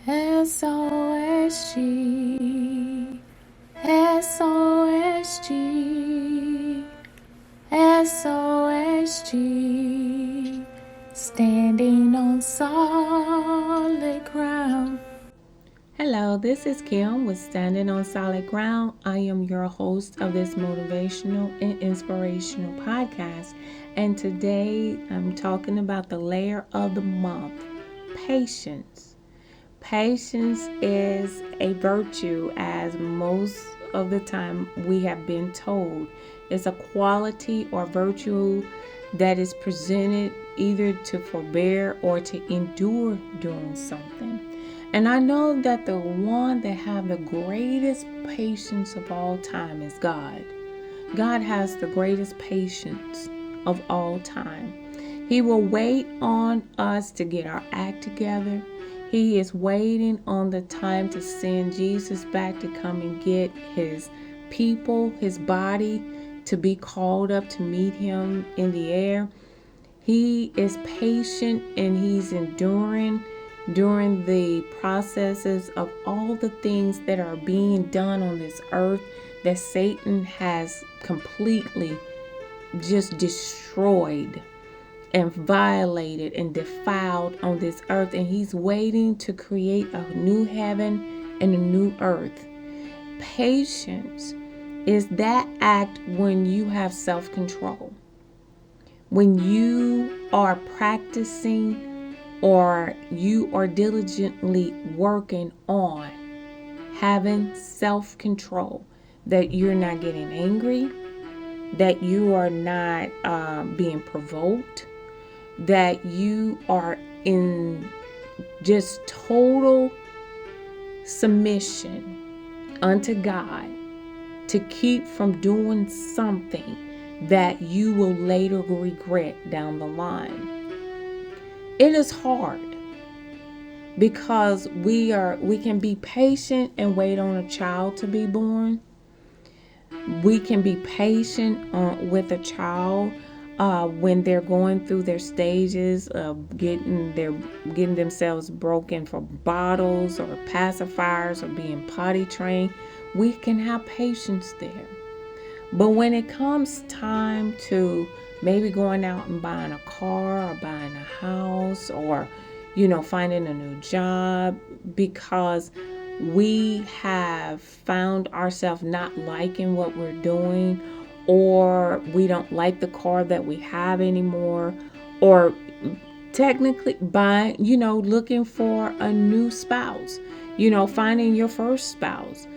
SOSG, SOSG, SOSG, standing on solid ground. Hello, this is Kim with Standing on Solid Ground. I am your host of this motivational and inspirational podcast. And today I'm talking about the layer of the month, patience. Patience is a virtue, as most of the time we have been told. It's a quality or virtue that is presented either to forbear or to endure doing something. And I know that the one that have the greatest patience of all time is God. God has the greatest patience of all time. He will wait on us to get our act together. He is waiting on the time to send Jesus back to come and get his people, his body, to be called up to meet him in the air. He is patient and he's enduring during the processes of all the things that are being done on this earth that Satan has completely just destroyed and violated and defiled on this earth. And he's waiting to create a new heaven and a new earth. Patience is that act when you have self-control. When you are practicing or you are diligently working on having self-control, that you're not getting angry, that you are not being provoked, that you are in just total submission unto God to keep from doing something that you will later regret down the line. It is hard because we can be patient and wait on a child to be born. We can be patient with a child when they're going through their stages of getting themselves broken for bottles or pacifiers or being potty trained. We can have patience there. But when it comes time to maybe going out and buying a car or buying a house or, finding a new job, because we have found ourselves not liking what we're doing, or we don't like the car that we have anymore, or technically looking for a new spouse, finding your first spouse.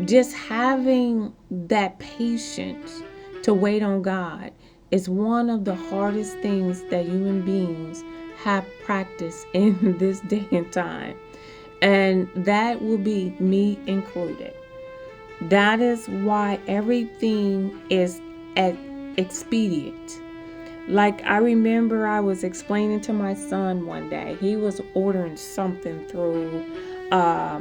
Just having that patience to wait on God is one of the hardest things that human beings have practiced in this day and time. And that will be me included. That is why everything is expedient. Like, I remember I was explaining to my son one day, he was ordering something through a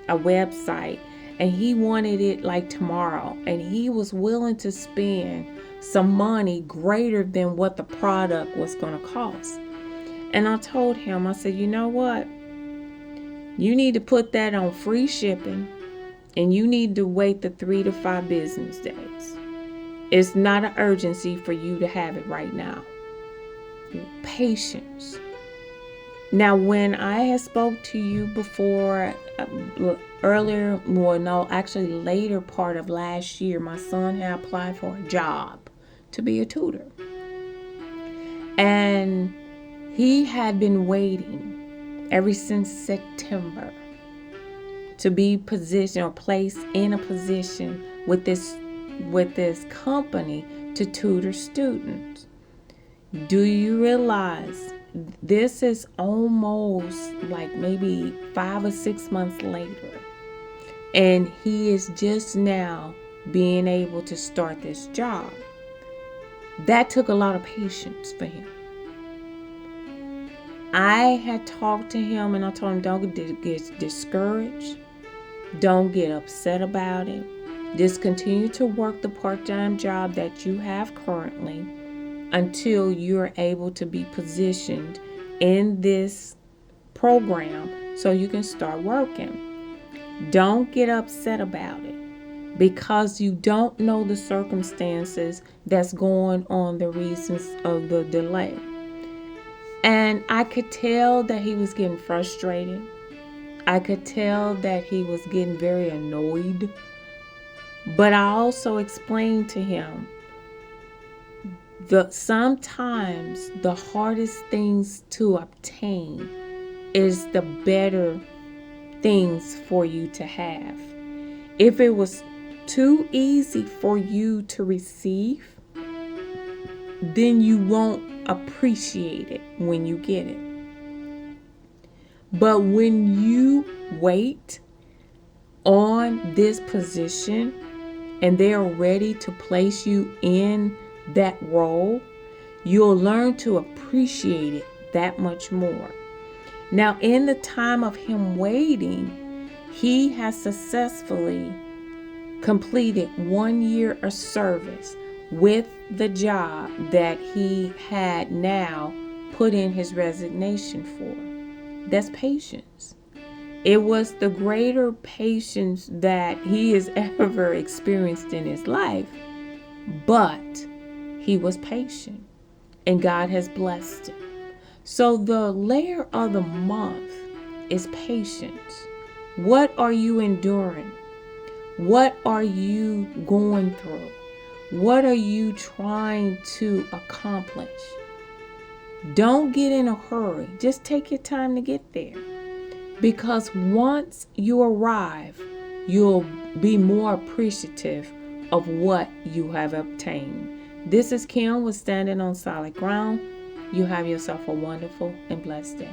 website, and he wanted it like tomorrow, and he was willing to spend some money greater than what the product was going to cost. And I told him, I said, you know what? You need to put that on free shipping, and you need to wait the 3 to 5 business days. It's not an urgency for you to have it right now. Patience. Now, when I had spoke to you before, later part of last year, my son had applied for a job to be a tutor. And he had been waiting ever since September to be positioned or placed in a position with this company to tutor students. Do you realize this is almost like maybe 5 or 6 months later, and he is just now being able to start this job? That took a lot of patience for him. I had talked to him and I told him, don't get discouraged. Don't get upset about it. Just continue to work the part-time job that you have currently until you're able to be positioned in this program so you can start working. Don't get upset about it because you don't know the circumstances that's going on, the reasons of the delay. And I could tell that he was getting frustrated. I could tell that he was getting very annoyed. But I also explained to him that sometimes the hardest things to obtain is the better things for you to have. If it was too easy for you to receive, then you won't appreciate it when you get it. But when you wait on this position and they are ready to place you in that role, you'll learn to appreciate it that much more. Now, in the time of him waiting, he has successfully completed 1 year of service with the job that he had now put in his resignation for. That's patience. It was the greater patience that he has ever experienced in his life, but he was patient and God has blessed him. So the layer of the month is patience. What are you enduring? What are you going through? What are you trying to accomplish? Don't get in a hurry. Just take your time to get there. Because once you arrive, you'll be more appreciative of what you have obtained. This is Kim with Standing on Solid Ground. You have yourself a wonderful and blessed day.